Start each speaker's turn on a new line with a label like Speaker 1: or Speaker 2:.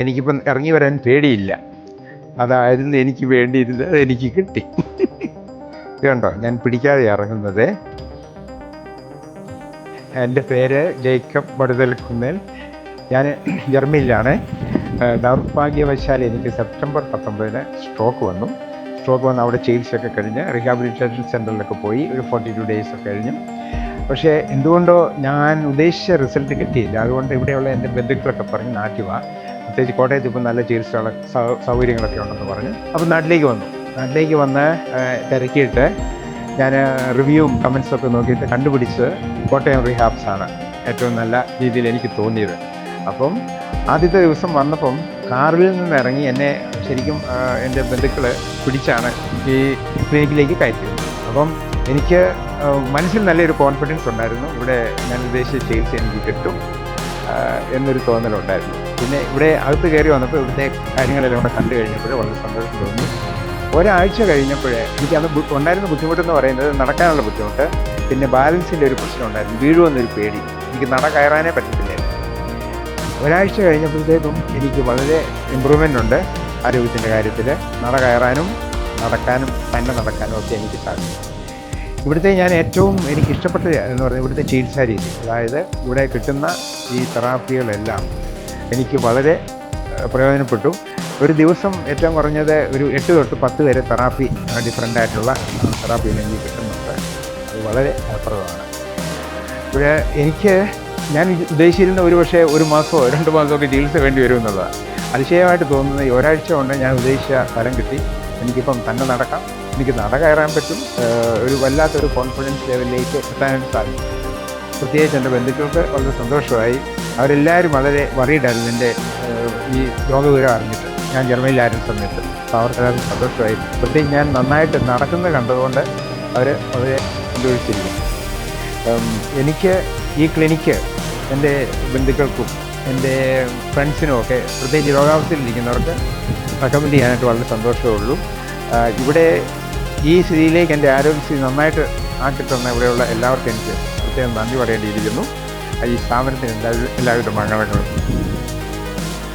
Speaker 1: എനിക്കിപ്പം ഇറങ്ങി വരാൻ പേടിയില്ല. അതായിരുന്നു എനിക്ക് വേണ്ടിയിരുന്നത്, എനിക്ക് കിട്ടി. ഇത് കണ്ടോ, ഞാൻ പിടിക്കാതെ ഇറങ്ങുന്നത്. എൻ്റെ പേര് ജേക്കബ് വടുതൽക്കുന്നേൽ. ഞാൻ ജർമ്മനിയിലാണ്. ദൗർഭാഗ്യവശാൽ എനിക്ക് സെപ്റ്റംബർ 19 സ്ട്രോക്ക് വന്നു. അവിടെ ചികിത്സയൊക്കെ കഴിഞ്ഞ് റീഹാബിലിറ്റേഷൻ സെൻ്ററിലൊക്കെ പോയി ഒരു 42 days ഒക്കെ കഴിഞ്ഞു. പക്ഷേ എന്തുകൊണ്ടോ ഞാൻ ഉദ്ദേശിച്ച റിസൾട്ട് കിട്ടിയില്ല. അതുകൊണ്ട് ഇവിടെയുള്ള എൻ്റെ ബന്ധുക്കളൊക്കെ പറഞ്ഞ് നാട്ടിൽ വാ, പ്രത്യേകിച്ച് കോട്ടയത്ത് ഇപ്പം നല്ല ചികിത്സയുള്ള സൗകര്യങ്ങളൊക്കെ ഉണ്ടെന്ന് പറഞ്ഞു. അപ്പോൾ നാട്ടിലേക്ക് വന്ന് തിരക്കിയിട്ട് ഞാൻ റിവ്യൂവും കമൻസൊക്കെ നോക്കിയിട്ട് കണ്ടുപിടിച്ച് കോട്ടയം റീഹാബ്സാണ് ഏറ്റവും നല്ല രീതിയിൽ എനിക്ക് തോന്നിയത്. അപ്പം ആദ്യത്തെ ദിവസം വന്നപ്പം കാറിൽ നിന്ന് ഇറങ്ങി എന്നെ ശരിക്കും എൻ്റെ ബന്ധുക്കൾ പിടിച്ചാണ് ഈ ക്ലിനിക്കിലേക്ക് കയറ്റിയത്. അപ്പം എനിക്ക് മനസ്സിൽ നല്ലൊരു കോൺഫിഡൻസ് ഉണ്ടായിരുന്നു. ഇവിടെ ഞാൻ ഉദ്ദേശിച്ച ചികിത്സ എനിക്ക് കിട്ടും എന്നൊരു തോന്നലുണ്ടായിരുന്നു. പിന്നെ ഇവിടെ അകത്ത് കയറി വന്നപ്പോൾ ഇവിടുത്തെ കാര്യങ്ങളെല്ലാം കൂടെ കണ്ടു കഴിഞ്ഞപ്പോൾ വളരെ സന്തോഷം തോന്നി. ഒരാഴ്ച കഴിഞ്ഞപ്പോഴേ എനിക്ക് അന്ന് ഉണ്ടായിരുന്ന ബുദ്ധിമുട്ടെന്ന് പറയുന്നത് നടക്കാനുള്ള ബുദ്ധിമുട്ട്, പിന്നെ ബാലൻസിൻ്റെ ഒരു പ്രശ്നം ഉണ്ടായിരുന്നു, വീഴുമെന്നൊരു പേടി, എനിക്ക് നട കയറാനേ പറ്റത്തില്ലായിരുന്നു. ഒരാഴ്ച കഴിഞ്ഞപ്പോഴത്തേക്കും എനിക്ക് വളരെ ഇമ്പ്രൂവ്മെൻ്റ് ഉണ്ട് ആരോഗ്യത്തിൻ്റെ കാര്യത്തിൽ. നട കയറാനും തന്നെ നടക്കാനും ഒക്കെ എനിക്ക് സാധിക്കും. ഇവിടുത്തെ ഞാൻ ഏറ്റവും എനിക്ക് ഇഷ്ടപ്പെട്ടത് എന്ന് പറഞ്ഞാൽ ഇവിടുത്തെ ചികിത്സാ രീതി. അതായത് ഇവിടെ കിട്ടുന്ന ഈ തെറാപ്പികളെല്ലാം എനിക്ക് വളരെ പ്രയോജനപ്പെട്ടു. ഒരു ദിവസം ഏറ്റവും കുറഞ്ഞത് ഒരു 8 തൊട്ട് 10 വരെ തെറാപ്പി, ഡിഫറൻ്റായിട്ടുള്ള തെറാപ്പികൾ എനിക്ക് കിട്ടുന്നുണ്ട്. അത് വളരെ ഫലപ്രദമാണ്. ഇവിടെ ഞാൻ ഉദ്ദേശിച്ചിരുന്ന പക്ഷേ 1 മാസമോ 2 മാസമോ ഒക്കെ ചികിത്സ വേണ്ടി വരും എന്നുള്ളതാണ്. അതിശയമായിട്ട് തോന്നുന്നത് ഈ ഒരാഴ്ച കൊണ്ട് ഞാൻ ഉദ്ദേശിച്ച ഫലം കിട്ടി. എനിക്കിപ്പം തന്നെ നടക്കാം, എനിക്ക് നട കയറാൻ പറ്റും, ഒരു വല്ലാത്തൊരു കോൺഫിഡൻസ് ലെവലിലേക്ക് എത്താനായിട്ട് സാധിക്കും. പ്രത്യേകിച്ച് എൻ്റെ ബന്ധുക്കൾക്ക് വളരെ സന്തോഷമായി. അവരെല്ലാവരും വളരെ വറീഡായിരുന്നു എൻ്റെ ഈ രോഗവിവരം അറിഞ്ഞിട്ട്. ഞാൻ ജർമ്മനിയിലായിരുന്ന സമയത്ത് അവർക്കെല്ലാവരും സന്തോഷമായി. പ്രത്യേകിച്ച് ഞാൻ നന്നായിട്ട് നടക്കുന്നത് കണ്ടതുകൊണ്ട് അവർ വളരെ സന്തോഷിച്ചിരിക്കും. എനിക്ക് ഈ ക്ലിനിക്ക് എൻ്റെ ബന്ധുക്കൾക്കും എൻ്റെ ഫ്രണ്ട്സിനും ഒക്കെ, പ്രത്യേകിച്ച് രോഗാവസ്ഥയിലിരിക്കുന്നവർക്ക് റെക്കമെൻഡ് ചെയ്യാനായിട്ട് വളരെ സന്തോഷമേ ഉള്ളൂ. ഇവിടെ ഈ സ്ഥിതിയിലേക്ക് എൻ്റെ ആരോഗ്യസ്ഥിതി നന്നായിട്ട് ആക്കിത്തന്ന ഇവിടെയുള്ള എല്ലാവർക്കും എനിക്ക് പ്രത്യേകം നന്ദി പറയേണ്ടിയിരിക്കുന്നു. ഈ സ്ഥാപനത്തിന് എല്ലാവരുടെ മംഗളങ്ങളും.